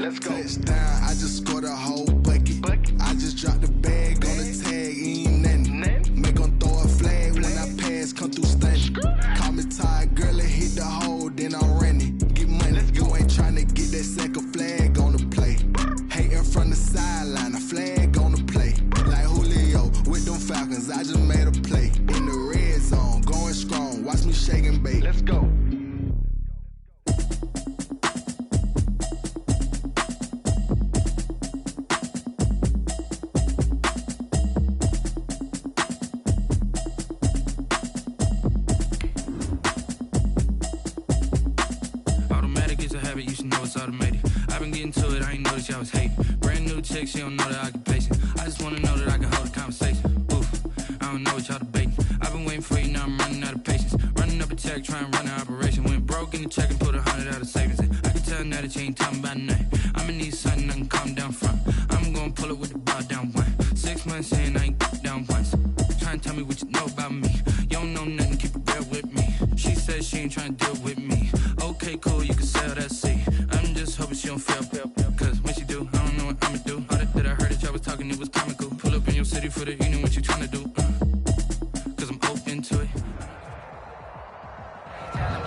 Let's go. Touchdown, I just scored a whole bucket. I just dropped the bag on the tag, ain't nothing. Make 'em throw a flag when I pass, come through stunning. Call me tired, girl, it hit the hole, then I'm running. Get money, you ain't tryna get that second flag on the play. Hating from the sideline, a flag on the play. Like Julio with them Falcons, I just made a play. In the red zone, going strong, watch me shake and bake. Let's go. You should know it's automated. I've been getting to it, I ain't noticed y'all was hating. Brand new chick, she don't know the occupation. I just wanna know that I can hold a conversation. Oof, I don't know what y'all debating. I've been waiting for you, now I'm running out of patience. Running up a check, trying to run an operation. Went broke in the check and put 100 out of savings in. I can tell now that you ain't talking about nothing. I'ma need something I can calm down from. I'm gonna pull it with the bar down one. 6 months in, I ain't down once. Trying to tell me what you know about me. You don't know nothing, keep it real with me. She says she ain't trying to deal with me. Okay, cool, you can sell that seat. I'm just hoping she don't fail, cause when she do, I don't know what I'ma do. All that I heard that y'all was talking, it was comical. Pull up in your city for the evening, what you tryna do? Cause I'm open to it.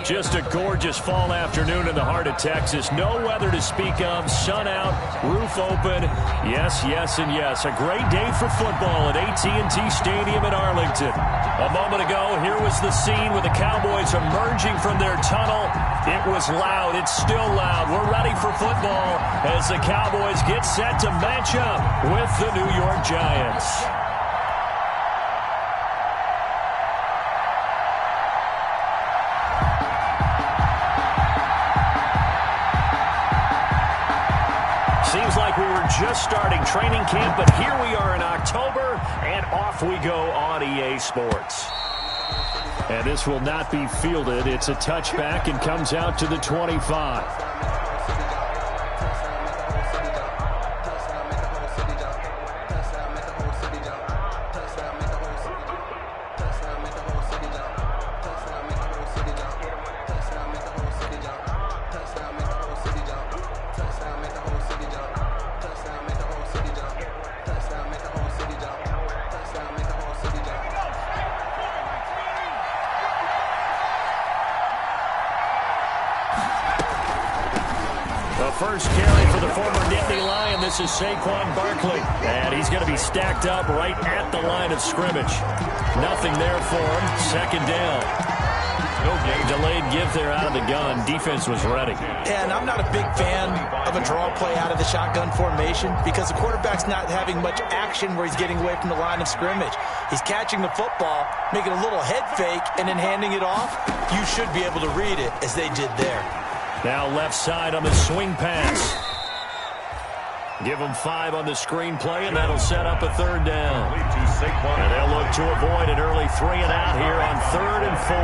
Just a gorgeous fall afternoon in the heart of Texas. No weather to speak of. Sun out, roof open. Yes, yes, and yes. A great day for football at AT&T Stadium in Arlington. A moment ago, here was the scene with the Cowboys emerging from their tunnel. It was loud. It's still loud. We're ready for football as the Cowboys get set to match up with the New York Giants. Seems like we were just starting training camp, but here we are in October, and off we go on EA Sports. And this will not be fielded. It's a touchback and comes out to the 25. First carry for the former Nittany Lion. This is Saquon Barkley. And he's going to be stacked up right at the line of scrimmage. Nothing there for him. Second down. Delayed give there out of the gun. Defense was ready. And I'm not a big fan of a draw play out of the shotgun formation because the quarterback's not having much action where he's getting away from the line of scrimmage. He's catching the football, making a little head fake, and then handing it off. You should be able to read it as they did there. Now left side on the swing pass. Give them 5 on the screen play, and that'll set up a third down. And they'll look to avoid an early 3 and out here on 3rd and 4.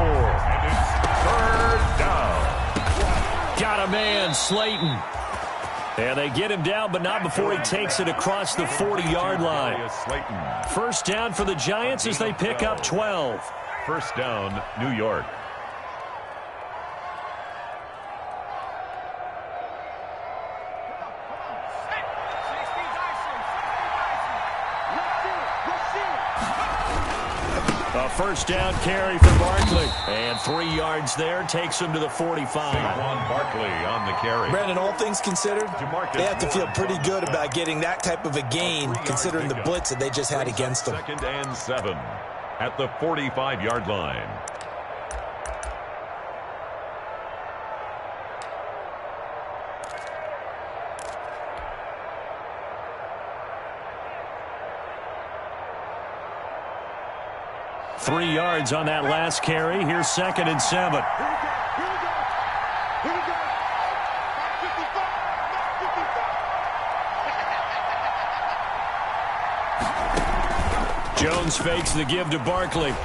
3rd down. Got a man, Slayton. And they get him down, but not before he takes it across the 40-yard line. First down for the Giants as they pick up 12. First down, New York. First down carry for Barkley. And 3 yards there takes him to the 45. Barkley on the carry. Brandon, all things considered, they have to feel pretty good about getting that type of a gain considering the blitz that they just had against them. 2nd and 7 at the 45-yard line. Three yards on that last carry. Here's 2nd and 7. Jones fakes the give to Barkley.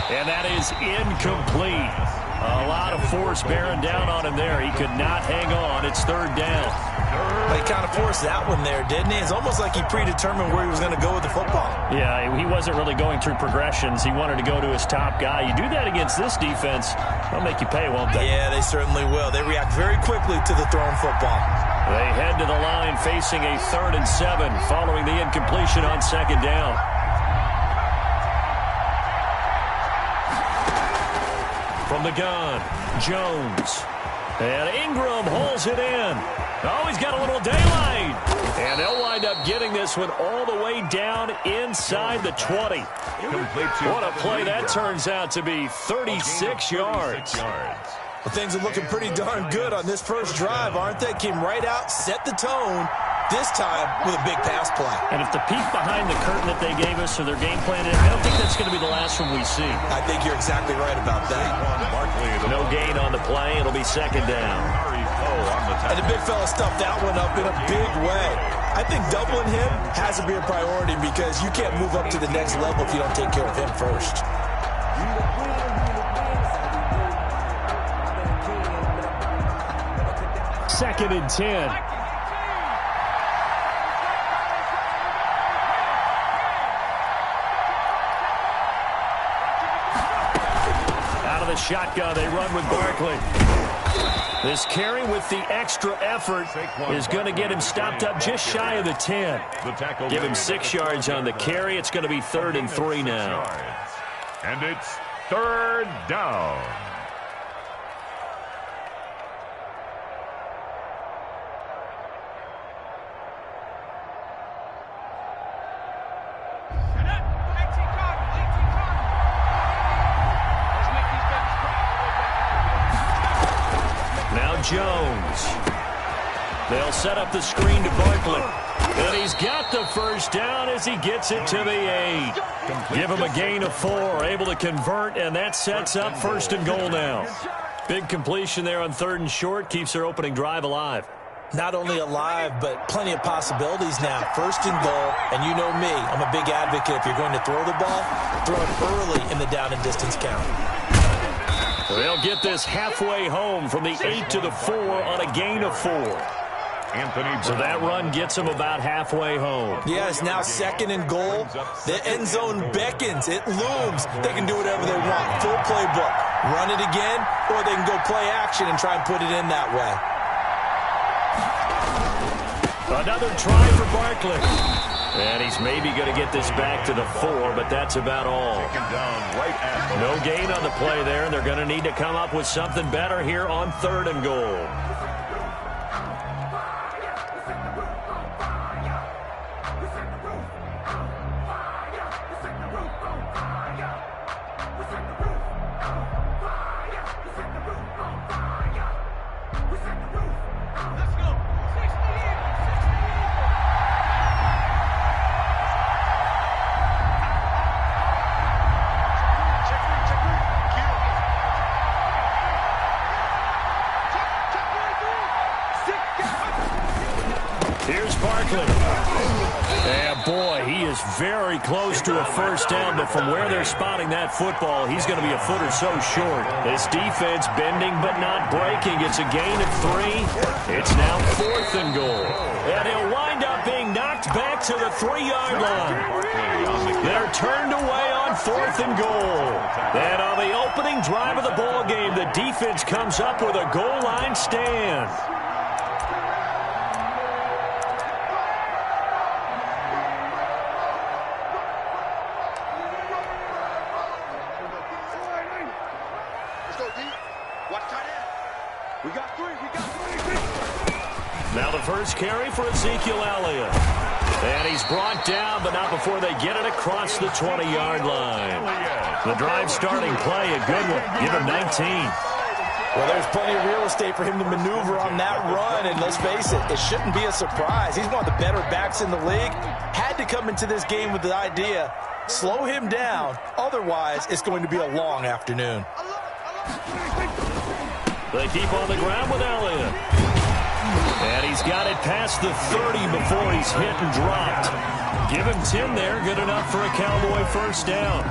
And that is incomplete. A lot of force bearing down on him there. He could not hang on. It's 3rd down. He kind of forced that one there, didn't he? It's almost like he predetermined where he was going to go with the football. Yeah, he wasn't really going through progressions. He wanted to go to his top guy. You do that against this defense, they'll make you pay, won't they? Yeah, they certainly will. They react very quickly to the thrown football. They head to the line facing a 3rd and 7 following the incompletion on 2nd down. From the gun, Jones. And Ingram holds it in. Oh, he's got a little daylight. And they'll wind up getting this one all the way down inside the 20. What a play that turns out to be, 36 yards. Well, things are looking pretty darn good on this first drive, aren't they? Came right out, set the tone, this time with a big pass play. And if the peek behind the curtain that they gave us or their game plan, I don't think that's going to be the last one we see. I think you're exactly right about that. No gain on the play. It'll be 2nd down. And the big fella stuffed that one up in a big way. I think doubling him has to be a priority because you can't move up to the next level if you don't take care of him first. Second and 10. Out of the shotgun, they run with Barkley. This carry with the extra effort is going to get him stopped up just shy of the 10. Give him 6 yards on the carry. It's going to be 3rd and 3 now. And it's 3rd down. Jones. They'll set up the screen to Barkley. And he's got the first down as he gets it to the 8. Give him a gain of 4. Able to convert, and that sets up 1st and goal now. Big completion there on 3rd and short. Keeps their opening drive alive. Not only alive, but plenty of possibilities now. 1st and goal, and you know me. I'm a big advocate. If you're going to throw the ball, throw it early in the down and distance count. They'll get this halfway home from the 8 to the 4 on a gain of 4. So that run gets them about halfway home. Yeah, it's now 2nd and goal. The end zone beckons. It looms. They can do whatever they want. Full playbook. Run it again, or they can go play action and try and put it in that way. Another try for Barkley. And he's maybe going to get this back to the 4, but that's about all. No gain on the play there, and they're going to need to come up with something better here on 3rd and goal. Here's Barkley. And boy, he is very close to a first down, but from where they're spotting that football, he's going to be a foot or so short. This defense bending but not breaking. It's a gain of 3. It's now 4th and goal. And he'll wind up being knocked back to the 3-yard line. They're turned away on 4th and goal. And on the opening drive of the ball game, the defense comes up with a goal line stand. Now the first carry for Ezekiel Elliott. And he's brought down, but not before they get it across the 20-yard line. The drive starting play, a good one. Give him 19. Well, there's plenty of real estate for him to maneuver on that run, and let's face it, it shouldn't be a surprise. He's one of the better backs in the league. Had to come into this game with the idea, slow him down, otherwise it's going to be a long afternoon. They keep on the ground with Elliott. And he's got it past the 30 before he's hit and dropped. Give him 10 there, good enough for a Cowboy first down.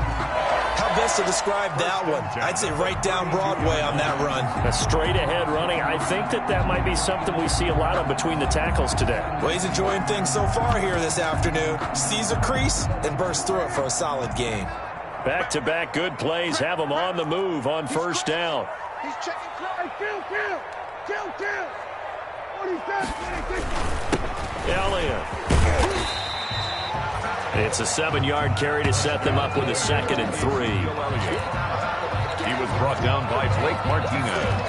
How best to describe that one? I'd say right down Broadway on that run. A straight-ahead running. I think that might be something we see a lot of between the tackles today. Well, he's enjoying things so far here this afternoon. Sees a crease and bursts through it for a solid gain. Back-to-back good plays have him on the move on first down. He's checking. Kill. Elliott. It's a 7-yard carry to set them up with a 2nd and 3. He was brought down by Blake Martinez.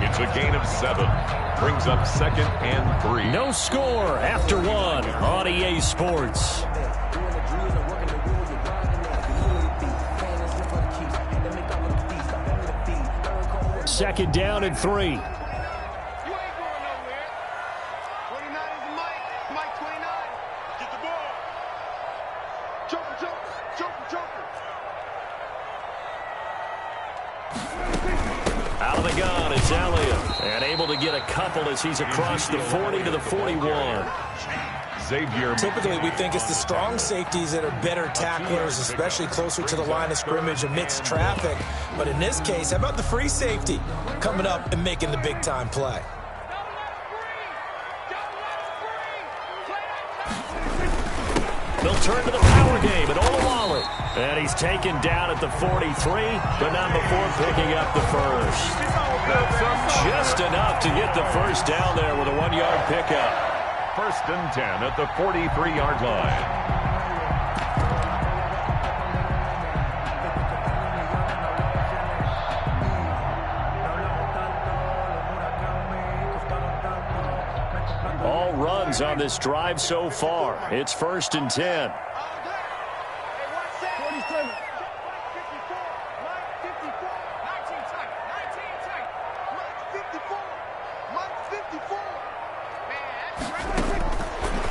It's a gain of 7. Brings up 2nd and 3. No score after 1 on EA Sports. Second down and 3. Out of the gun, it's Elliott. And able to get a couple as he's across the 40 to the 41. Typically, we think it's the strong safeties that are better tacklers, especially closer to the line of scrimmage amidst traffic. But in this case, how about the free safety coming up and making the big-time play? They'll turn to the power game at Olawale. And he's taken down at the 43, but not before picking up the first. Just enough to get the first down there with a 1-yard pickup. 1st and 10 at the 43-yard line. All runs on this drive so far. It's 1st and 10.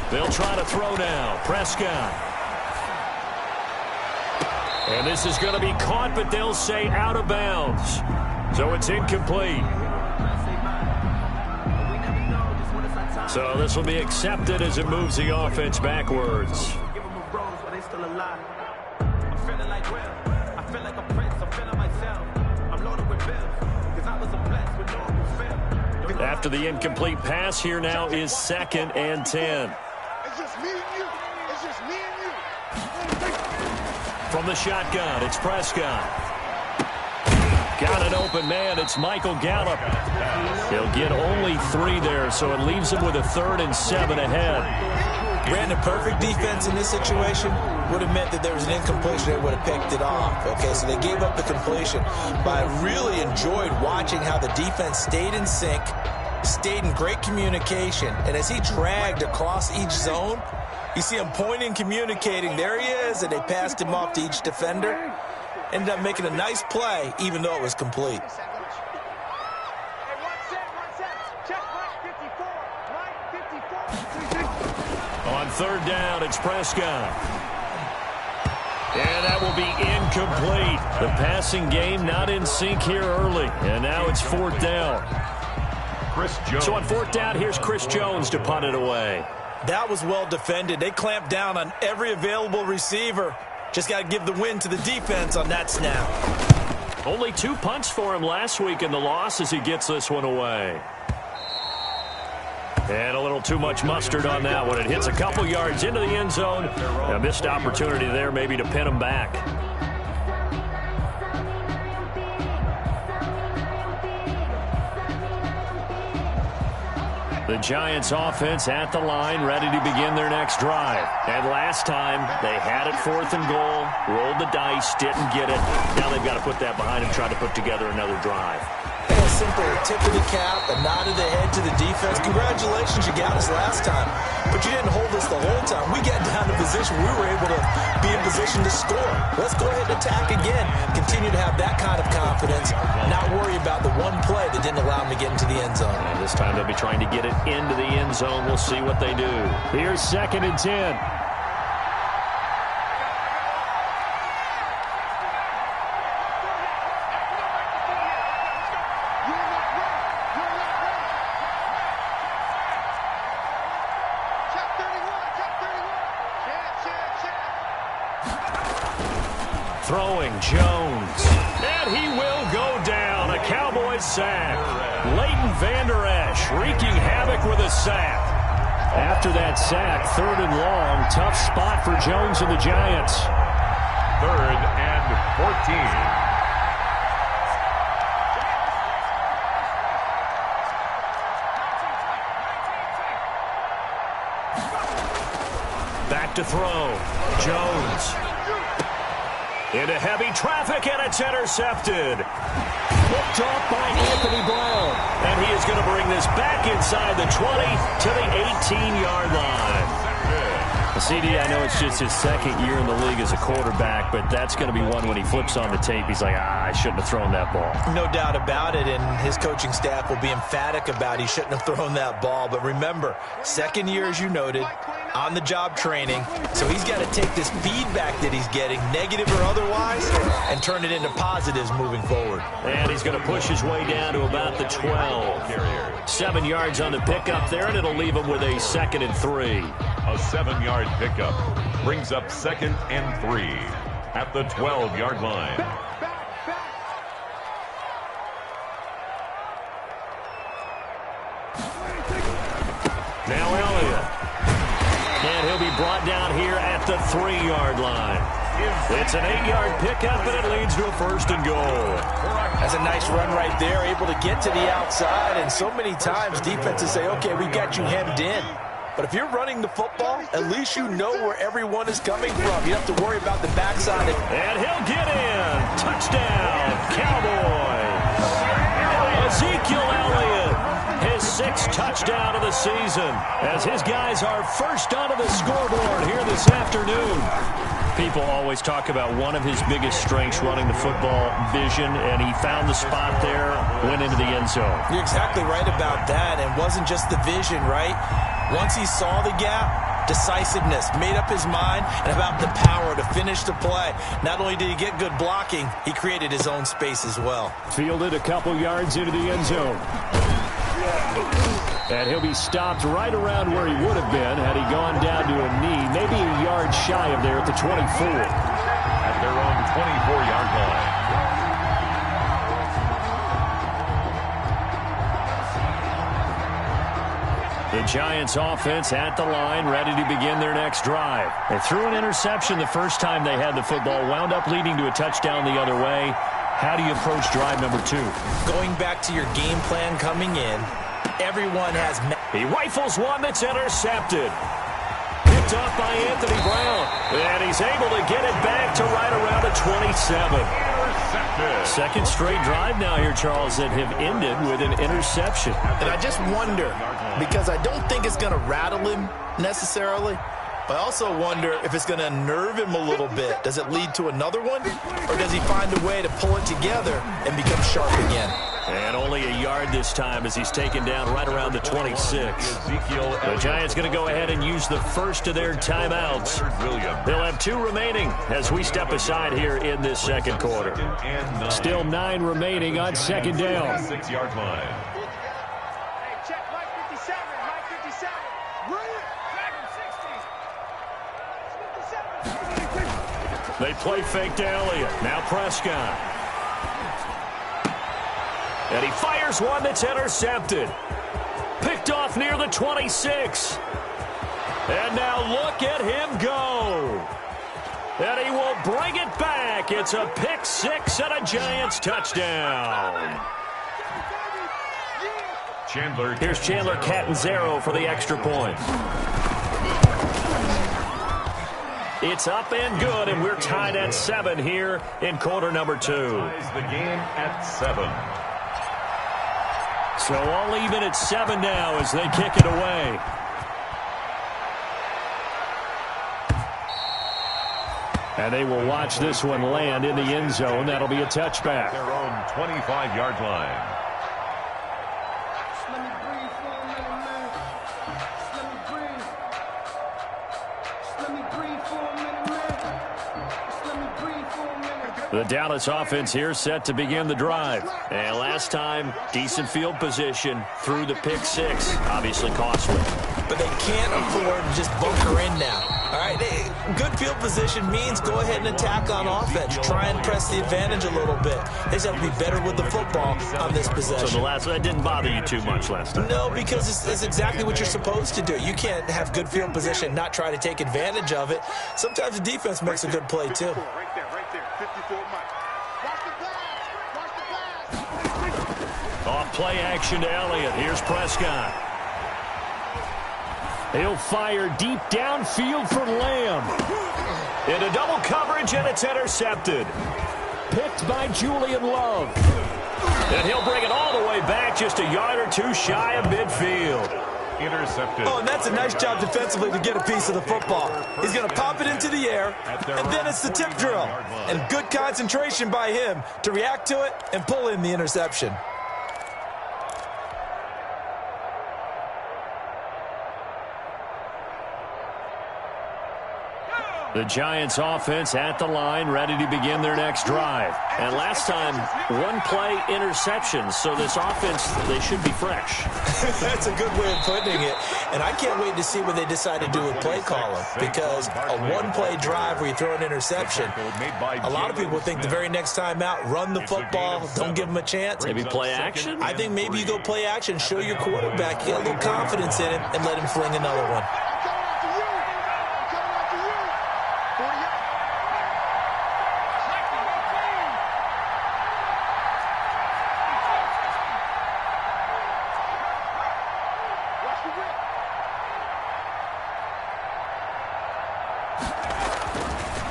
They'll try to throw now. Prescott. And this is going to be caught, but they'll say out of bounds. So it's incomplete. So this will be accepted as it moves the offense backwards. After the incomplete pass, here now is 2nd and 10. From the shotgun, it's Prescott. Got an open man. It's Michael Gallup. He'll get only 3 there, so it leaves him with a 3rd and 7 ahead. Brandon, perfect defense in this situation would have meant that there was an incompletion. They would have picked it off. Okay, so they gave up the completion. But I really enjoyed watching how the defense stayed in sync, stayed in great communication, and as he dragged across each zone, you see him pointing, communicating. There he is, and they passed him off to each defender. Ended up making a nice play, even though it was complete. On 3rd down, it's Prescott. And that will be incomplete. The passing game not in sync here early. And now it's 4th down. Chris Jones. So on 4th down, here's Chris Jones to punt it away. That was well defended. They clamped down on every available receiver. Just got to give the win to the defense on that snap. Only 2 punts for him last week in the loss as he gets this one away. And a little too much mustard on that one. It hits a couple yards into the end zone. A missed opportunity there maybe to pin him back. The Giants offense at the line, ready to begin their next drive. And last time, they had it 4th and goal, rolled the dice, didn't get it. Now they've got to put that behind them, try to put together another drive. And a simple tip of the cap, a nod of the head to the defense. Congratulations, you got us last time. But you didn't hold us the whole time. We got down to position. We were able to be in position to score. Let's go ahead and attack again. Continue to have that kind of confidence. Not worry about the one play that didn't allow them to get into the end zone. And this time they'll be trying to get it into the end zone. We'll see what they do. Here's 2nd and 10. Throwing Jones. And he will go down. A Cowboys sack. Leighton Vander Esch wreaking havoc with a sack. After that sack, 3rd and long. Tough spot for Jones and the Giants. 3rd and 14. Back to throw. Jones. Into heavy traffic, and it's intercepted. Picked off by Anthony Brown. And he is going to bring this back inside the 20 to the 18-yard line. CD, I know it's just his 2nd year in the league as a quarterback, but that's going to be one when he flips on the tape. He's like, I shouldn't have thrown that ball. No doubt about it, and his coaching staff will be emphatic about he shouldn't have thrown that ball. But remember, 2nd year, as you noted, on-the-job training. So he's got to take this feedback that he's getting, negative or otherwise, and turn it into positives moving forward. And he's going to push his way down to about the 12. 7 yards on the pickup there, and it'll leave him with a 2nd and 3. A 7-yard pickup brings up 2nd and 3 at the 12-yard line. Now Elliott. And he'll be brought down here at the 3-yard line. It's an 8-yard pickup, and it leads to a 1st and goal. That's a nice run right there, able to get to the outside. And so many times defenses say, okay, we got you hemmed in. But if you're running the football, at least you know where everyone is coming from. You don't have to worry about the backside. And he'll get in. Touchdown, Cowboys. Ezekiel Elliott, his 6th touchdown of the season, as his guys are first onto the scoreboard here this afternoon. People always talk about one of his biggest strengths running the football, vision, and he found the spot there, went into the end zone. You're exactly right about that, and it wasn't just the vision, right? Once he saw the gap, decisiveness, made up his mind, and about the power to finish the play. Not only did he get good blocking, he created his own space as well. Fielded a couple yards into the end zone. And he'll be stopped right around where he would have been had he gone down to a knee, maybe a yard shy of there at the 24. At their own 24-yard line. The Giants offense at the line, ready to begin their next drive. They threw an interception the first time they had the football, wound up leading to a touchdown the other way. How do you approach drive number 2? Going back to your game plan coming in, everyone has... He rifles one that's intercepted. Picked off by Anthony Brown. And he's able to get it back to right around the 27. Second straight drive now here, Charles, that have ended with an interception. And I just wonder, because I don't think it's going to rattle him necessarily, but I also wonder if it's going to unnerve him a little bit. Does it lead to another one? Or does he find a way to pull it together and become sharp again? And only a yard this time as he's taken down right around the 26. The Giants going to go ahead and use the first of their timeouts. They'll have 2 remaining as we step aside here in this second quarter. Still 9 remaining on second down. 6-yard line. They play fake to Elliott. Now Prescott. And he fires one that's intercepted. Picked off near the 26. And now look at him go. And he will bring it back. It's a pick 6 and a Giants touchdown. Here's Chandler Catanzaro for the extra point. It's up and good, and we're tied at 7 here in quarter number 2. The game at 7. So all even at 7 now as they kick it away. And they will watch this one land in the end zone. That'll be a touchback. Their own 25-yard line. The Dallas offense here set to begin the drive. And last time, decent field position through the pick 6. Obviously costly. but they can't afford to just bunker in now. All right, good field position means go ahead and attack on offense. Try and press the advantage a little bit. They just have to be better with the football on this possession. So that didn't bother you too much last time? No, because it's exactly what you're supposed to do. You can't have good field position and not try to take advantage of it. Sometimes the defense makes a good play, too. Right there, 54 Mike. Watch the pass. Off play action to Elliott. Here's Prescott. He'll fire deep downfield for Lamb. Into double coverage, and it's intercepted. Picked by Julian Love. And he'll bring it all the way back, just a yard or two shy of midfield. Intercepted. Oh, and that's a nice job defensively to get a piece of the football. He's going to pop it into the air, and then it's the tip drill. And good concentration by him to react to it and pull in the interception. The Giants offense at the line, ready to begin their next drive. And last time, one-play interceptions, so this offense, they should be fresh. That's a good way of putting it. And I can't wait to see what they decide to do with play calling, because a one-play drive where you throw an interception, a lot of people think the very next time out, run the football, don't give them a chance. Maybe play action? I think maybe you go play action, show your quarterback, get a little confidence in him, and let him fling another one.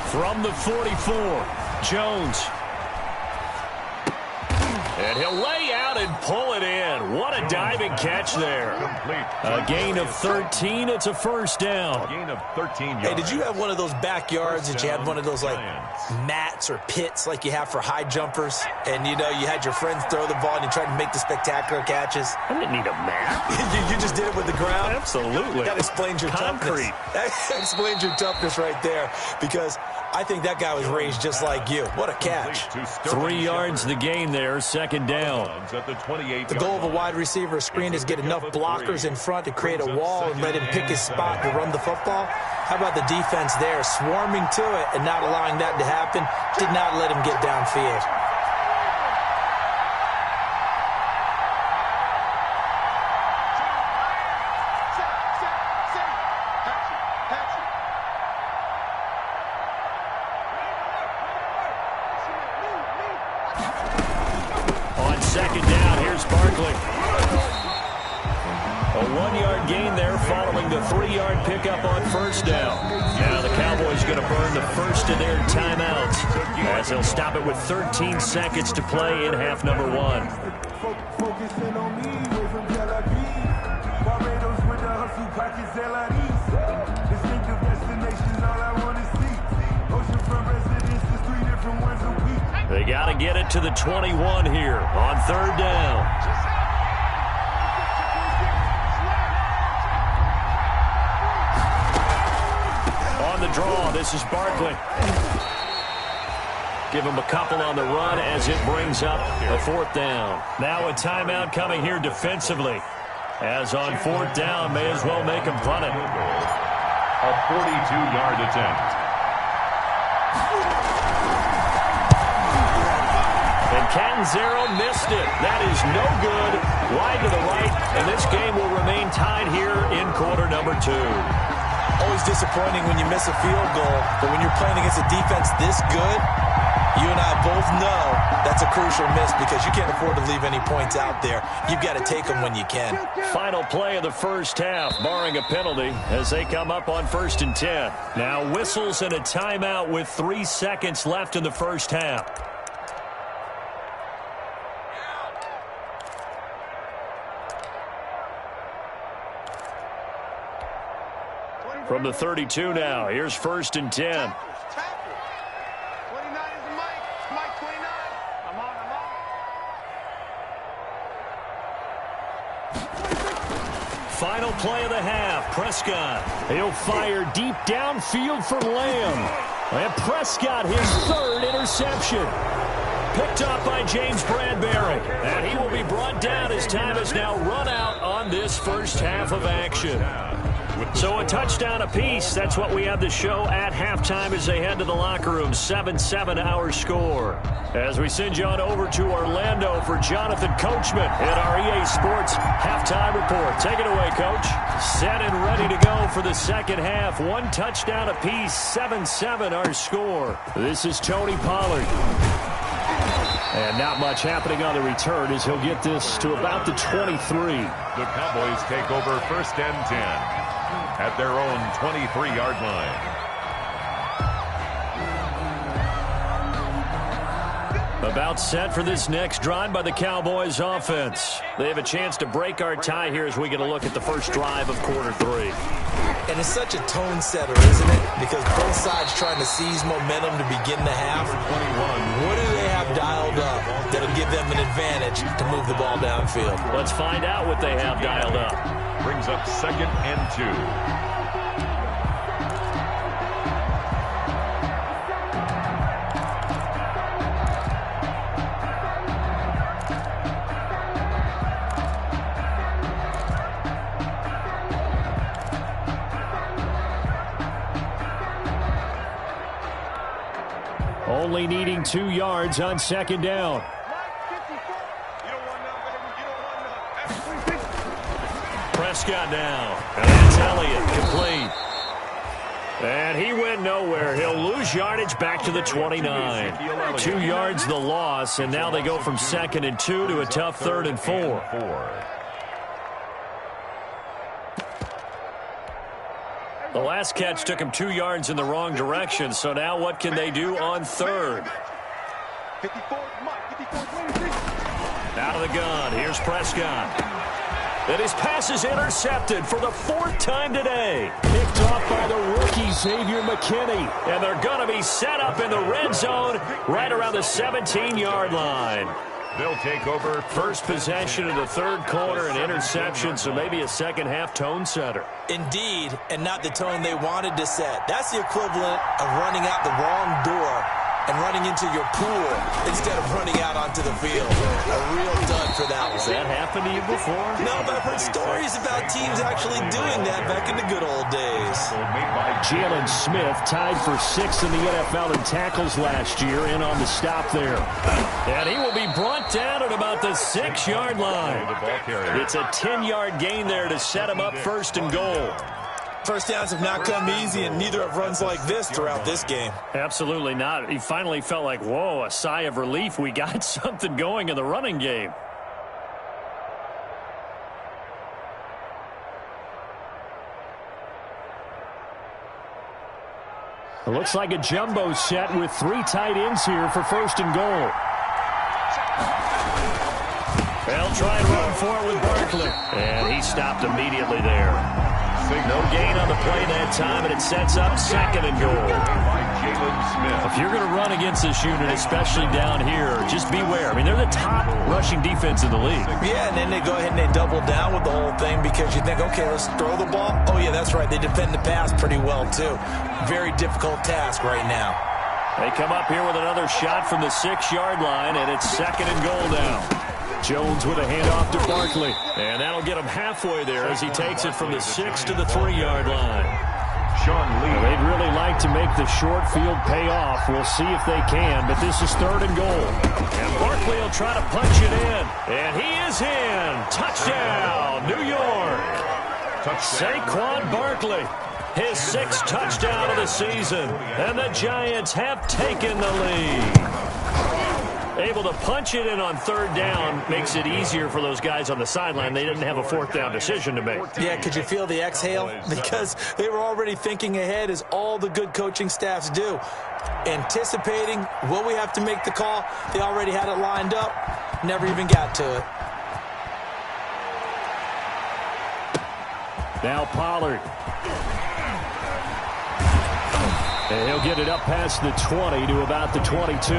From the 44, Jones. And he'll lay out and pull it in. What a diving catch there. A gain of 13. It's a first down. Gain of 13 yards. Hey, did you have one of those backyards that you had one of those, like, mats or pits like you have for high jumpers? And, you know, you had your friends throw the ball and you tried to make the spectacular catches? I didn't need a mat. you just did it with the ground? Absolutely. That explains your Concrete. toughness. That explains your toughness right there, because I think that guy was raised just like you. What a catch. 3 yards the gain there, second down. The goal of a wide receiver screen is get enough blockers in front to create a wall and let him pick his spot to run the football. How about the defense there, swarming to it and not allowing that to happen? Did not let him get downfield. Second down, here's Barkley. A 1-yard gain there following the 3-yard pickup on first down. Now the Cowboys going to burn the first of their timeouts as they'll stop it with 13 seconds to play in half number 1. Focusing on me, way from Tel Aviv. Barbados with the hustle, pockets LIDs. Distinctive destinations, all I want to see. Oceanfront residences, 3 different ones a week. They got to get it to the 21 here on third down. On the draw, this is Barkley. Give him a couple on the run as it brings up a fourth down. Now a timeout coming here defensively. As on fourth down, may as well make him punt it. A 42-yard attempt. And Canzero missed it. That is no good. Wide to the right, and this game will remain tied here in quarter number 2. Always disappointing when you miss a field goal, but when you're playing against a defense this good, you and I both know that's a crucial miss because you can't afford to leave any points out there. You've got to take them when you can. Final play of the first half, barring a penalty, as they come up on 1st and 10. Now whistles and a timeout with 3 seconds left in the first half. From the 32 now, here's 1st and 10. 29 is the Mike. Mike 29. I'm on. Final play of the half, Prescott. He'll fire deep downfield for Lamb. And Prescott, his 3rd interception. Picked up by James Bradbury. And he will be brought down as time has now run out on this first half of action. with the So a touchdown apiece. That's what we have the show at halftime as they head to the locker room. 7-7 our score. As we send you on over to Orlando for Jonathan Coachman in our EA Sports halftime report. Take it away, Coach. Set and ready to go for the second half. One touchdown apiece. 7-7 our score. This is Tony Pollard. And not much happening on the return as he'll get this to about the 23. The Cowboys take over 1st and 10 at their own 23-yard line. About set for this next drive by the Cowboys offense. They have a chance to break our tie here as we get a look at the first drive of quarter 3. And it's such a tone setter, isn't it? Because both sides trying to seize momentum to begin the half. What do they have dialed up that'll give them an advantage to move the ball downfield? Let's find out what they have dialed up. Brings up 2nd and 2. Only needing 2 yards on 2nd down. Prescott down. And that's Elliott complete. And he went nowhere. He'll lose yardage back to the 29. 2 yards the loss, and now they go from 2nd and 2 to a tough 3rd and 4. The last catch took him 2 yards in the wrong direction, so now what can they do on 3rd? Out of the gun, here's Prescott. And his pass is intercepted for the 4th time today. Picked off by the rookie Xavier McKinney. And they're going to be set up in the red zone right around the 17-yard line. They'll take over first possession of the 3rd quarter, an interception, so maybe a second half tone setter. Indeed, and not the tone they wanted to set. That's the equivalent of running out the wrong door and running into your pool instead of running out onto the field. A real dud for that one. Has that happened to you before? No, but I've heard stories about teams actually doing that back in the good old days. Jalen Smith tied for 6th in the NFL in tackles last year, in on the stop there. And he will be brought down at about the 6-yard line. It's a 10-yard gain there to set him up 1st and goal. First downs have not come easy, and neither have runs like this throughout this game. Absolutely not. He finally felt like, whoa, a sigh of relief. We got something going in the running game. It looks like a jumbo set with 3 tight ends here for 1st and goal. They'll try and run for it with Barkley. And he stopped immediately there. No gain on the play that time, and it sets up 2nd and goal. If you're going to run against this unit, especially down here, just beware. I mean, they're the top rushing defense in the league. Yeah, and then they go ahead and they double down with the whole thing because you think, okay, let's throw the ball. Oh, yeah, that's right. They defend the pass pretty well, too. Very difficult task right now. They come up here with another shot from the 6-yard line, and it's 2nd and goal now. Jones with a handoff to Barkley. And that'll get him halfway there as he takes it from the 6 to the 3-yard line. Sean Lee. They'd really like to make the short field pay off. We'll see if they can, but this is 3rd and goal. And Barkley will try to punch it in. And he is in. Touchdown, New York. Saquon Barkley, his 6th touchdown of the season. And the Giants have taken the lead. Able to punch it in on 3rd down makes it easier for those guys on the sideline. They didn't have a 4th down decision to make. Yeah, could you feel the exhale? Because they were already thinking ahead, as all the good coaching staffs do. Anticipating, will we have to make the call? They already had it lined up. Never even got to it. Now Pollard. And he'll get it up past the 20 to about the 22.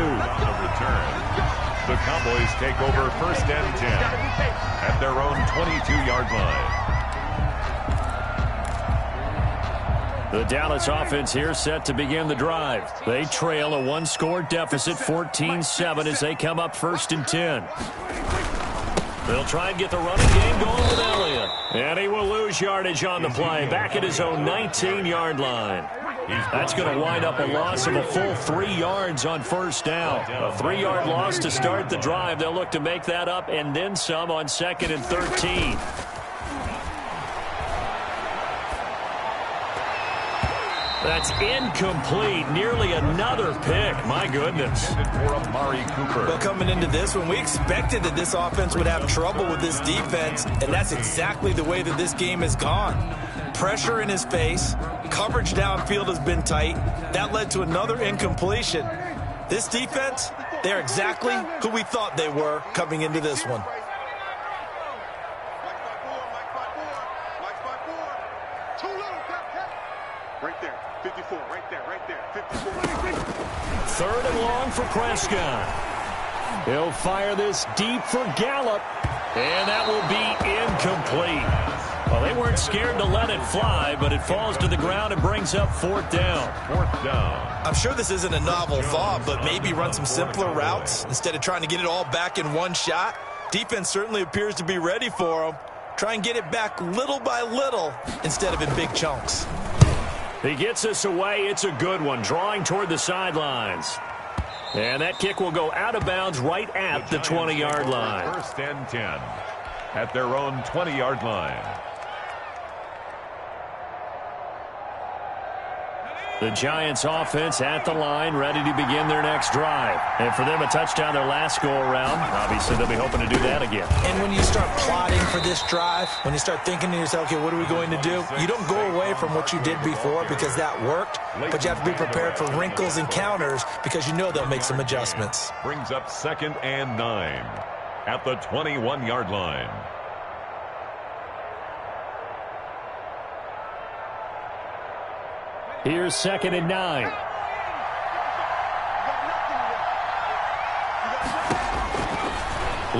The Cowboys take over 1st and 10 at their own 22-yard line. The Dallas offense here set to begin the drive. They trail a 1-score deficit, 14-7, as they come up 1st and 10. They'll try and get the running game going with Elliott. And he will lose lose yardage on the play, back at his own 19-yard line. That's going to wind up a loss of a full 3 yards on first down. A 3-yard loss to start the drive. They'll look to make that up and then some on 2nd and 13. That's incomplete. Nearly another pick. My goodness. Well, coming into this one, we expected that this offense would have trouble with this defense, and that's exactly the way that this game has gone. Pressure in his face. Coverage downfield has been tight. That led to another incompletion. This defense, they're exactly who we thought they were coming into this one. Right there, 54, right there, 54. 3rd and long for Prescott. He'll fire this deep for Gallup, and that will be incomplete. Well, they weren't scared to let it fly, but it falls to the ground and brings up 4th down. 4th down. I'm sure this isn't a novel thought, but maybe run some simpler routes instead of trying to get it all back in one shot. Defense certainly appears to be ready for him. Try and get it back little by little instead of in big chunks. He gets us away. It's a good one, drawing toward the sidelines. And that kick will go out of bounds right at the 20-yard line. 1st and 10 at their own 20-yard line. The Giants offense at the line, ready to begin their next drive. And for them, a touchdown their last go-around. Obviously, they'll be hoping to do that again. And when you start plotting for this drive, when you start thinking to yourself, okay, what are we going to do? You don't go away from what you did before because that worked, but you have to be prepared for wrinkles and counters because you know they'll make some adjustments. Brings up 2nd and 9 at the 21-yard line. Here's 2nd and 9.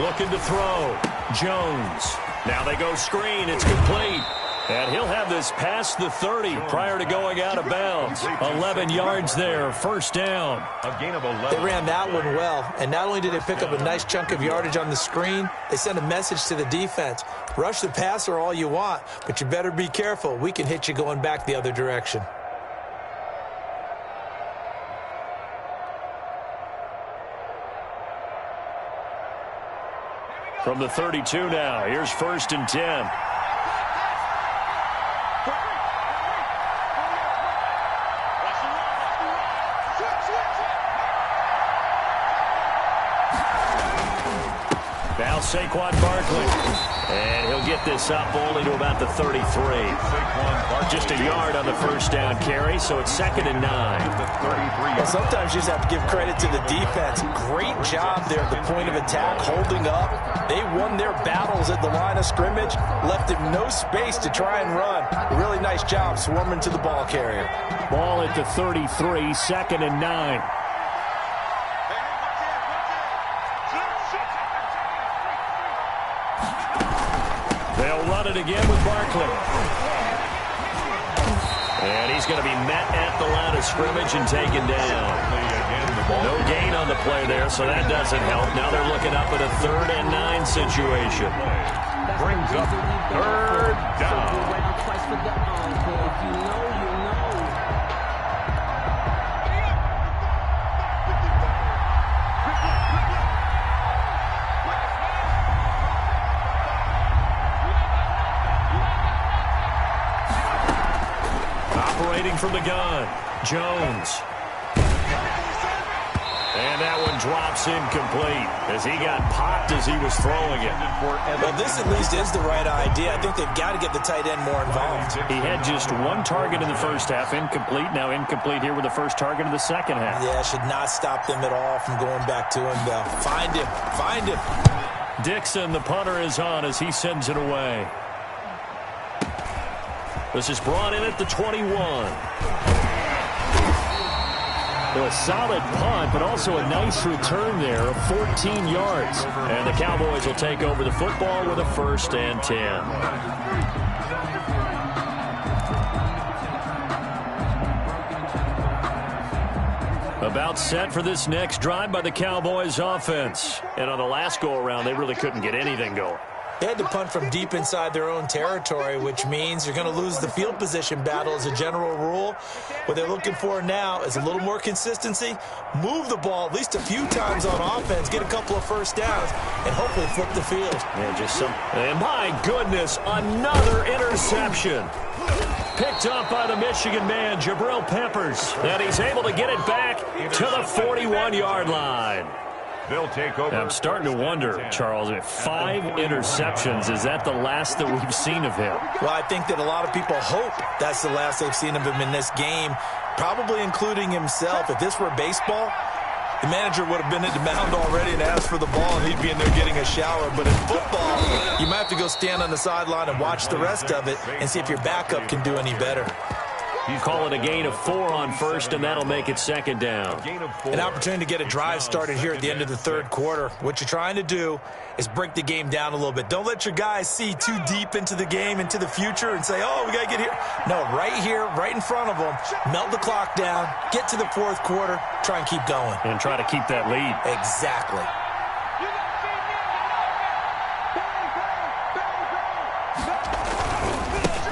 Looking to throw. Jones. Now they go screen. It's complete. And he'll have this past the 30 prior to going out of bounds. 11 yards there. 1st down. A gain of 11. They ran that one well. And not only did they pick up a nice chunk of yardage on the screen, they sent a message to the defense. Rush the passer all you want, but you better be careful. We can hit you going back the other direction. From the 32 now, here's 1st and 10. Now Saquon Barkley. And he'll get this up only to about the 33. Just a yard on the 1st down carry, so it's 2nd and 9. Well, sometimes you just have to give credit to the defense. Great job there at the point of attack, holding up. They won their battles at the line of scrimmage, left him no space to try and run. A really nice job swarming to the ball carrier. Ball at the 33, 2nd and 9. They'll run it again with Barkley. And he's going to be met at the line of scrimmage and taken down. No gain on the play there, so that doesn't help. Now they're looking up at a 3rd and 9 situation. Brings up 3rd down. Operating from the gun, Jones. And that one drops incomplete as he got popped as he was throwing it. Well, this at least is the right idea. I think they've got to get the tight end more involved. He had just 1 target in the 1st half, incomplete. Now incomplete here with the 1st target in the 2nd half. Yeah, should not stop them at all from going back to him, though. Find him. Find him. Dixon, the punter, is on as he sends it away. This is brought in at the 21. A solid punt, but also a nice return there of 14 yards. And the Cowboys will take over the football with a 1st and 10. About set for this next drive by the Cowboys offense. And on the last go-around, they really couldn't get anything going. They had to punt from deep inside their own territory, which means you're going to lose the field position battle as a general rule. What they're looking for now is a little more consistency, move the ball at least a few times on offense, get a couple of first downs, and hopefully flip the field. And my goodness, another interception. Picked up by the Michigan man, Jabril Peppers. And he's able to get it back to the 41-yard line. They'll take over. I'm starting to wonder, Charles, if 5 interceptions, is that the last that we've seen of him? Well, I think that a lot of people hope that's the last they've seen of him in this game, probably including himself. If this were baseball, the manager would have been at the mound already and asked for the ball, and he'd be in there getting a shower. But in football, you might have to go stand on the sideline and watch the rest of it and see if your backup can do any better. You call it a gain of 4 on first, and that'll make it second down. An opportunity to get a drive started here at the end of the third quarter. What you're trying to do is break the game down a little bit. Don't let your guys see too deep into the game, into the future, and say, oh, we got to get here. No, right here, right in front of them, melt the clock down, get to the fourth quarter, try and keep going. And try to keep that lead. Exactly.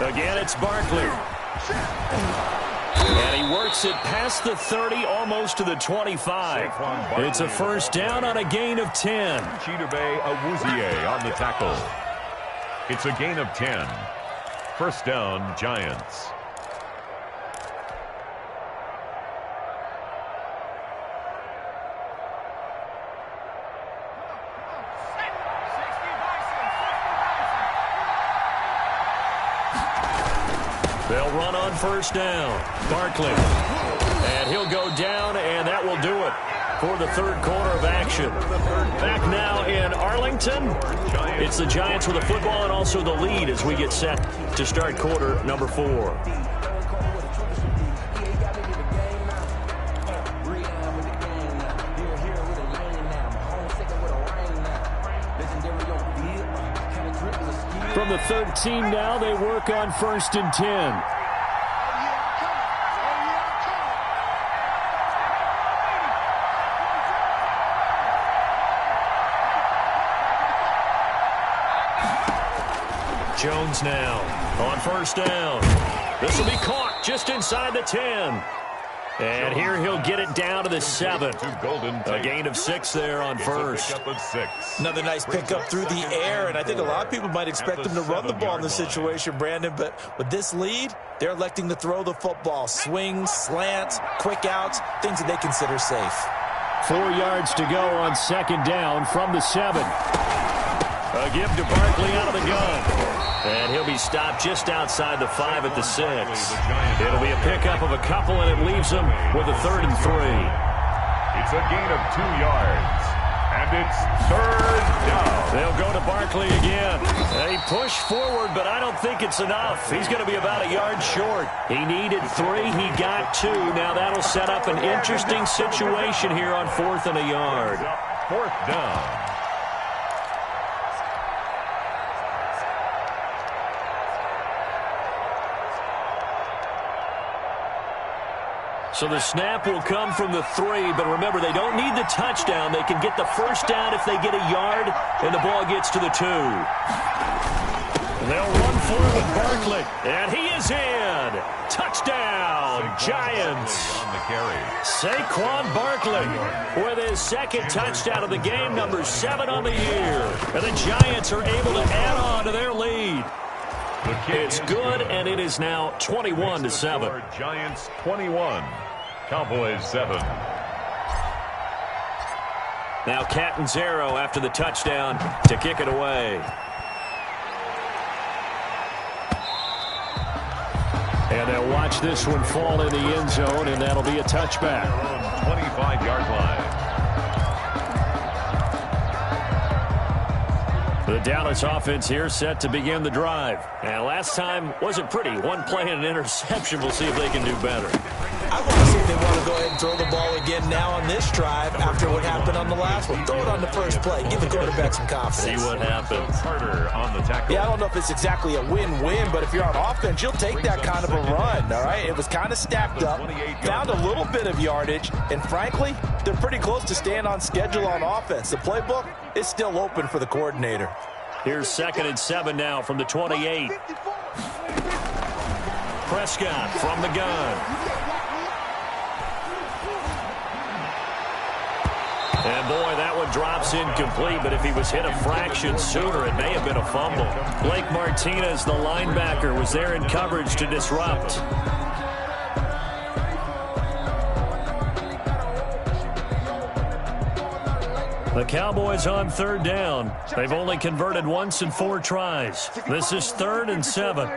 Again, it's Barkley. And he works it past the 30, almost to the 25. It's a first down on a gain of 10. Chidobe Awuzie on the tackle. It's a gain of 10. First down, Giants. They'll run on first down. Barkley. And he'll go down, and that will do it for the third quarter of action. Back now in Arlington. It's the Giants with the football and also the lead as we get set to start quarter number 4. From the 13 now, they work on first and 10. Jones now on first down. This will be caught just inside the 10. And here he'll get it down to the 7. A gain of 6 there on first. Another nice pickup through the air, and I think a lot of people might expect him to run the ball in this situation, Brandon, but with this lead, they're electing to throw the football. Swings, slants, quick outs, things that they consider safe. 4 yards to go on second down from the 7. A give to Barkley out of the gun. And he'll be stopped just outside the 5 at the 6. It'll be a pickup of a couple, and it leaves them with a 3rd and 3. It's a gain of 2 yards. And it's third down. They'll go to Barkley again. They push forward, but I don't think it's enough. He's going to be about a yard short. He needed 3. He got 2. Now that'll set up an interesting situation here on 4th and a yard. 4th down. So the snap will come from the 3, but remember, they don't need the touchdown. They can get the first down if they get a yard, and the ball gets to the 2. They'll run for it with Barkley, and he is in. Touchdown, Giants. Saquon Barkley with his 2nd touchdown of the game, number 7 on the year. And the Giants are able to add on to their lead. It's good, and it is now 21-7. Giants 21, Cowboys 7. Now Catanzaro after the touchdown to kick it away. And they'll watch this one fall in the end zone, and that'll be a touchback. 25-yard line. The Dallas offense here set to begin the drive. And last time wasn't pretty. One play and an interception. We'll see if they can do better. I want to see if they want to go ahead and throw the ball again now on this drive after what happened on the last one. Throw it on the first play. Give the quarterback some confidence. See what happens. Carter on the tackle. Yeah, I don't know if it's exactly a win-win, but if you're on offense, you'll take that kind of a run, all right? It was kind of stacked up, found a little bit of yardage, and frankly, they're pretty close to staying on schedule on offense. The playbook is still open for the coordinator. Here's 2nd and 7 now from the 28. Prescott from the gun. And boy, that one drops incomplete, but if he was hit a fraction sooner, it may have been a fumble. Blake Martinez, the linebacker, was there in coverage to disrupt. The Cowboys on 3rd down. They've only converted once in 4 tries. This is 3rd and 7.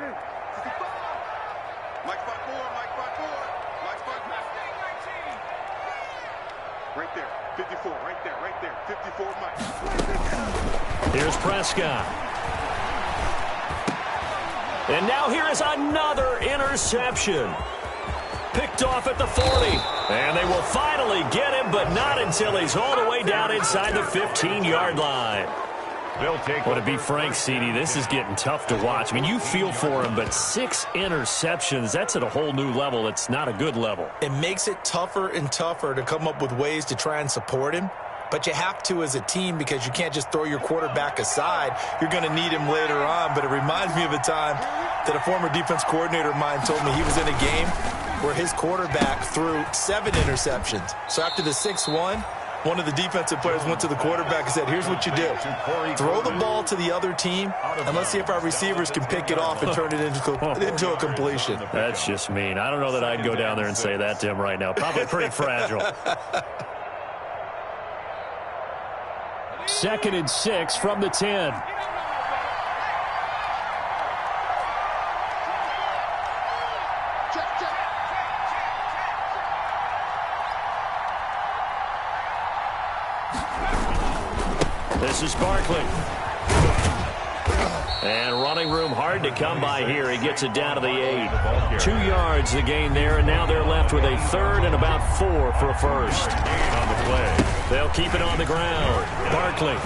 Right there, 54, right there, 54, Mike. Here's Prescott. And now here is another interception. Picked off at the 40. And they will finally get him, but not until he's all the way down inside the 15-yard line. Well, to be frank, CD, this is getting tough to watch. I mean, you feel for him, but 6 interceptions, that's at a whole new level. It's not a good level. It makes it tougher and tougher to come up with ways to try and support him. But you have to as a team because you can't just throw your quarterback aside. You're going to need him later on. But it reminds me of a time that a former defense coordinator of mine told me he was in a game where his quarterback threw 7 interceptions. So after the 6-1, one of the defensive players went to the quarterback and said, here's what you do. Throw the ball to the other team, and let's see if our receivers can pick it off and turn it into a completion. That's just mean. I don't know that I'd go down there and say that to him right now. Probably pretty fragile. 2nd and 6 from the 10. This is Barkley. And running room hard to come by here. He gets it down to the 8. 2 yards the gain there, and now they're left with a 3rd and about 4 for a first. On the play. They'll keep it on the ground. Barkley.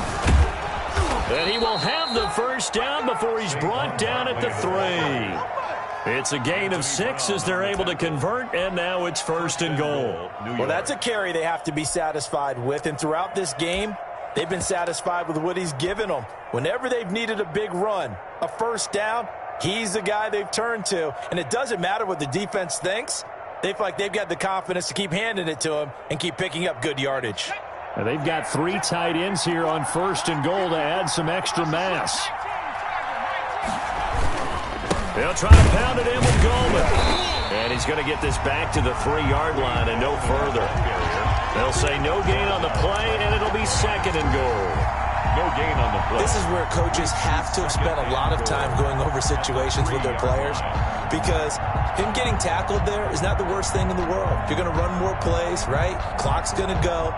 And he will have the first down before he's brought down at the 3. It's a gain of 6 as they're able to convert, and now it's 1st and goal. Well, that's a carry they have to be satisfied with, and throughout this game, they've been satisfied with what he's given them. Whenever they've needed a big run, a first down, he's the guy they've turned to. And it doesn't matter what the defense thinks. They feel like they've got the confidence to keep handing it to him and keep picking up good yardage. And they've got 3 tight ends here on 1st and goal to add some extra mass. They'll try to pound it in with Goldman. And he's going to get this back to the 3-yard line and no further. They'll say no gain on the play, and it'll be 2nd and goal. No gain on the play. This is where coaches have to have spent a lot of time going over situations with their players, because him getting tackled there is not the worst thing in the world. You're going to run more plays, right? Clock's going to go.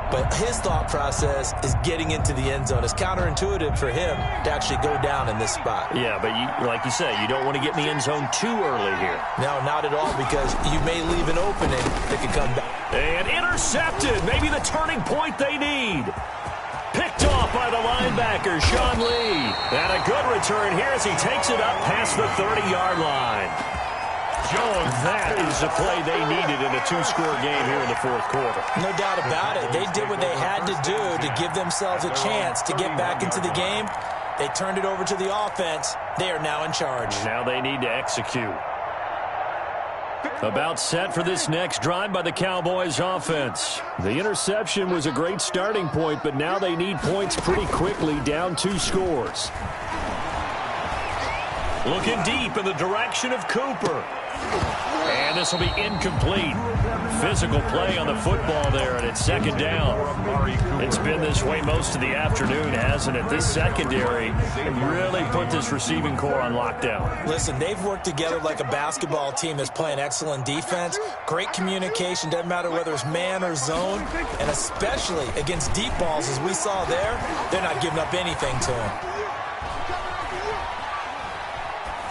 But his thought process is getting into the end zone. It's counterintuitive for him to actually go down in this spot. Yeah, but like you say, you don't want to get in the end zone too early here. No, not at all, because you may leave an opening that could come back. And intercepted. Maybe the turning point they need. Picked off by the linebacker, Sean Lee. And a good return here as he takes it up past the 30-yard line. That is the play they needed in a 2-score game here in the 4th quarter. No doubt about it. They did what they had to do to give themselves a chance to get back into the game. They turned it over to the offense. They are now in charge. Now they need to execute. About set for this next drive by the Cowboys offense. The interception was a great starting point, but now they need points pretty quickly, down 2 scores. Looking deep in the direction of Cooper. And this will be incomplete. Physical play on the football there, and it's 2nd down. It's been this way most of the afternoon, hasn't it? This secondary really put this receiving core on lockdown. Listen, they've worked together like a basketball team that's playing excellent defense. Great communication, doesn't matter whether it's man or zone. And especially against deep balls, as we saw there, they're not giving up anything to him.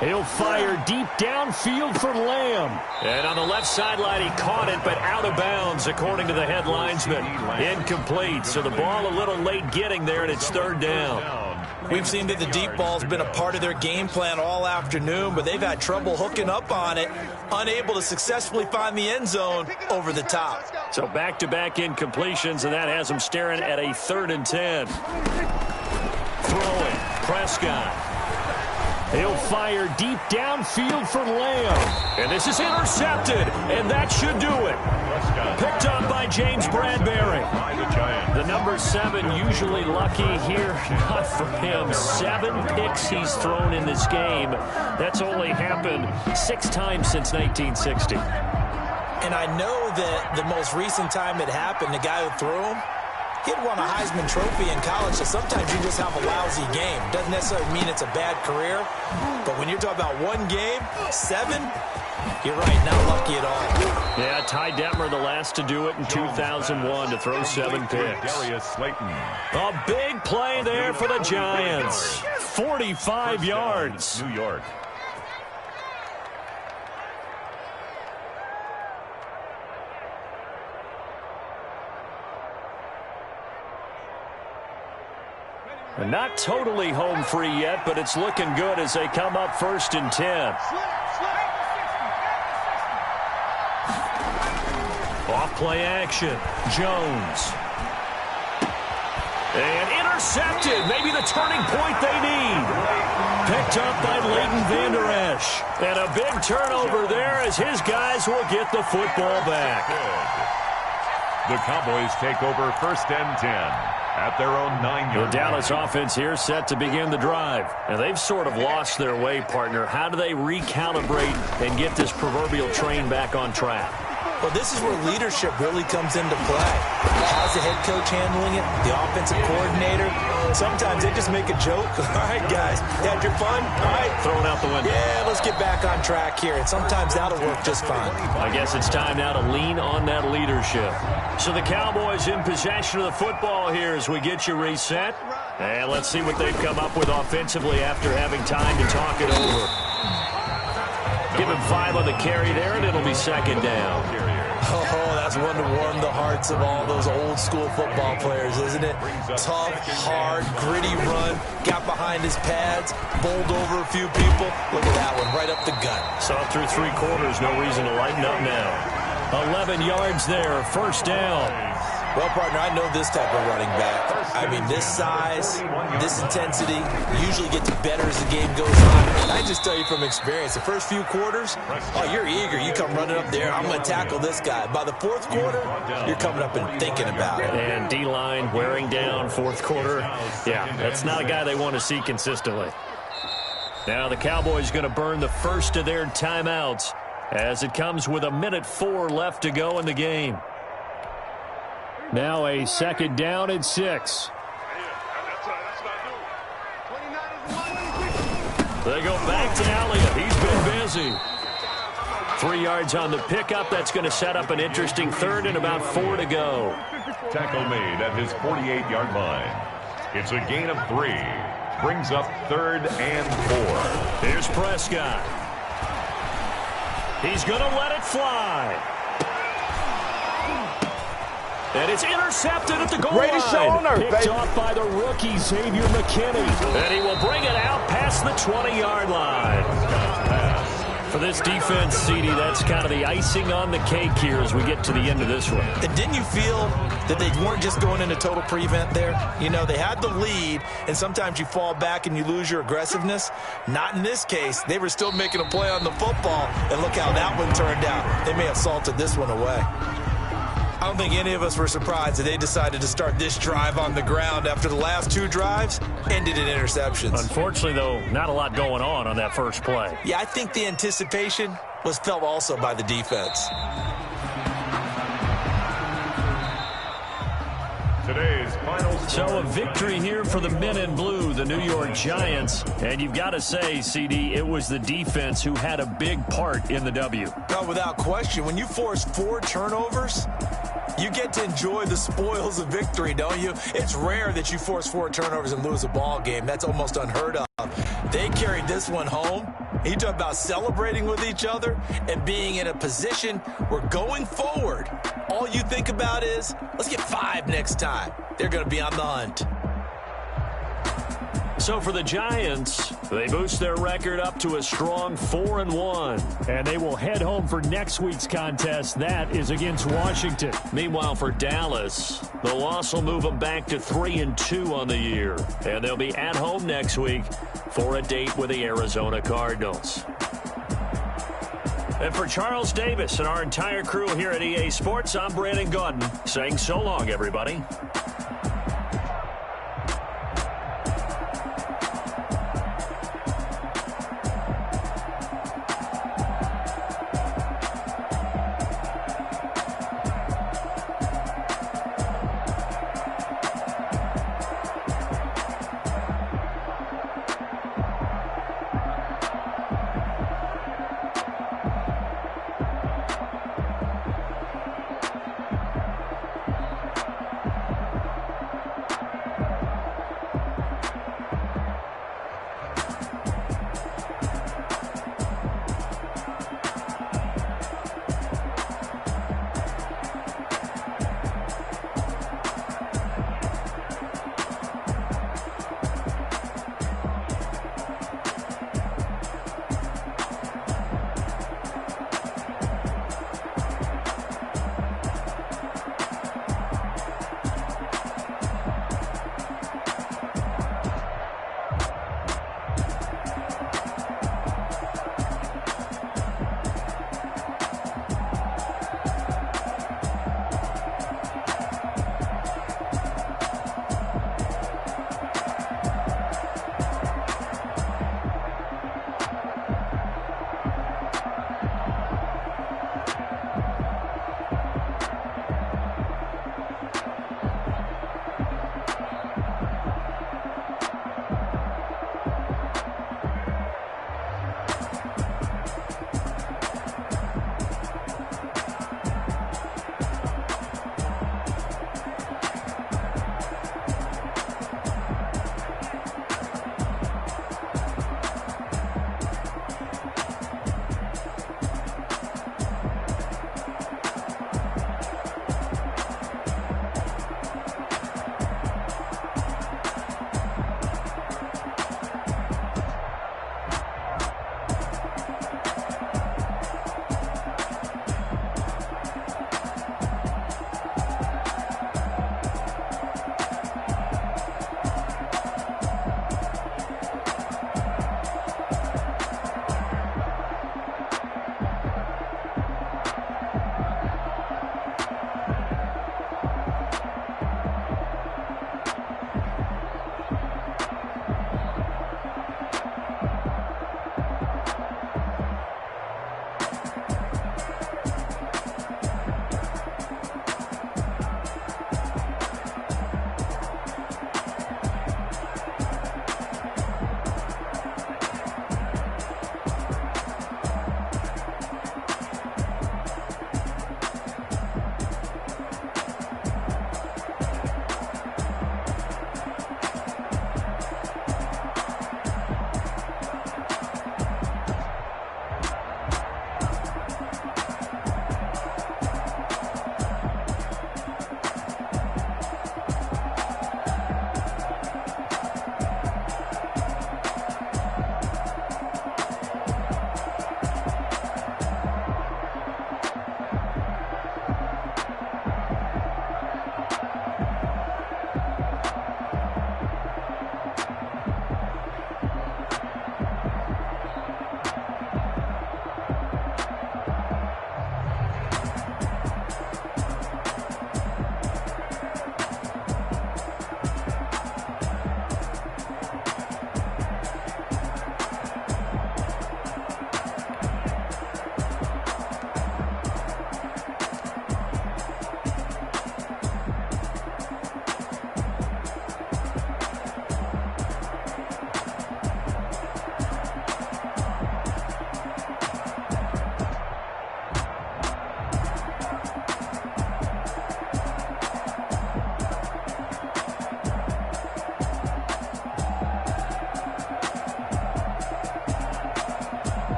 He'll fire deep downfield for Lamb. And on the left sideline, he caught it, but out of bounds, according to the head linesman. Incomplete, so the ball a little late getting there, and it's 3rd down. We've seen that the deep ball's been a part of their game plan all afternoon, but they've had trouble hooking up on it, unable to successfully find the end zone over the top. So back-to-back incompletions, and that has them staring at a 3rd and 10. Throwing. Prescott. He'll fire deep downfield for Lamb. And this is intercepted, and that should do it. Picked up by James Bradbury. The number 7 usually lucky here. Not for him. 7 picks he's thrown in this game. That's only happened 6 times since 1960. And I know that the most recent time it happened, the guy who threw him, he had won a Heisman Trophy in college, so sometimes you just have a lousy game. Doesn't necessarily mean it's a bad career, but when you're talking about one game, 7, you're right, not lucky at all. Yeah, Ty Detmer, the last to do it in 2001, to throw 7 picks. A big play there for the Giants. 45 yards. New York. Not totally home free yet, but it's looking good as they come up 1st and 10. Off play action. Jones. And intercepted. Maybe the turning point they need. Picked up by Leighton Vander Esch. And a big turnover there as his guys will get the football back. The Cowboys take over 1st and 10. At their own 9-yard. The Dallas offense here set to begin the drive. And they've sort of lost their way, partner. How do they recalibrate and get this proverbial train back on track? Well, this is where leadership really comes into play. How's the head coach handling it? The offensive coordinator? Sometimes they just make a joke. All right, guys, had your fun? All right. Throw it out the window. Yeah, let's get back on track here. And sometimes that'll work just fine. I guess it's time now to lean on that leadership. So the Cowboys in possession of the football here as we get you reset. And let's see what they've come up with offensively after having time to talk it over. Give him 5 on the carry there, and it'll be 2nd down. Oh, that's one to warm the hearts of all those old-school football players, isn't it? Tough, hard, gritty run, got behind his pads, bowled over a few people. Look at that one, right up the gut. Saw through 3 quarters, no reason to lighten up now. 11 yards there, 1st down. Well, partner, I know this type of running back. I mean, this size, this intensity, usually gets better as the game goes on. I just tell you from experience, the first few quarters, oh, you're eager. You come running up there, I'm going to tackle this guy. By the 4th quarter, you're coming up and thinking about it. And D-line wearing down 4th quarter. Yeah, that's not a guy they want to see consistently. Now the Cowboys going to burn the first of their timeouts as it comes with 1:04 left to go in the game. Now a 2nd down and 6. They go back to Elliott. He's been busy. 3 yards on the pickup. That's going to set up an interesting 3rd and about 4 to go. Tackle made at his 48-yard line. It's a gain of 3. Brings up 3rd and 4. Here's Prescott. He's going to let it fly. And it's intercepted at the goal line. Picked off by the rookie, Xavier McKinney. And he will bring it out past the 20-yard line. For this defense, CD, that's kind of the icing on the cake here as we get to the end of this one. And didn't you feel that they weren't just going into total prevent there? You know, they had the lead, and sometimes you fall back and you lose your aggressiveness. Not in this case. They were still making a play on the football, and look how that one turned out. They may have salted this one away. I don't think any of us were surprised that they decided to start this drive on the ground after the last 2 drives ended in interceptions. Unfortunately, though, not a lot going on that first play. Yeah, I think the anticipation was felt also by the defense. Today's final score. So a victory here for the men in blue, the New York Giants. And you've got to say, CD, it was the defense who had a big part in the W. No, without question. When you force 4 turnovers, you get to enjoy the spoils of victory, don't you? It's rare that you force 4 turnovers and lose a ball game. That's almost unheard of. They carried this one home. You talk about celebrating with each other and being in a position where going forward, all you think about is, let's get 5 next time. They're going to be on the hunt. So for the Giants, they boost their record up to a strong 4-1. And they will head home for next week's contest. That is against Washington. Meanwhile, for Dallas, the loss will move them back to 3-2 on the year. And they'll be at home next week for a date with the Arizona Cardinals. And for Charles Davis and our entire crew here at EA Sports, I'm Brandon Gaudin saying so long, everybody.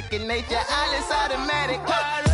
second nature, all is automatic.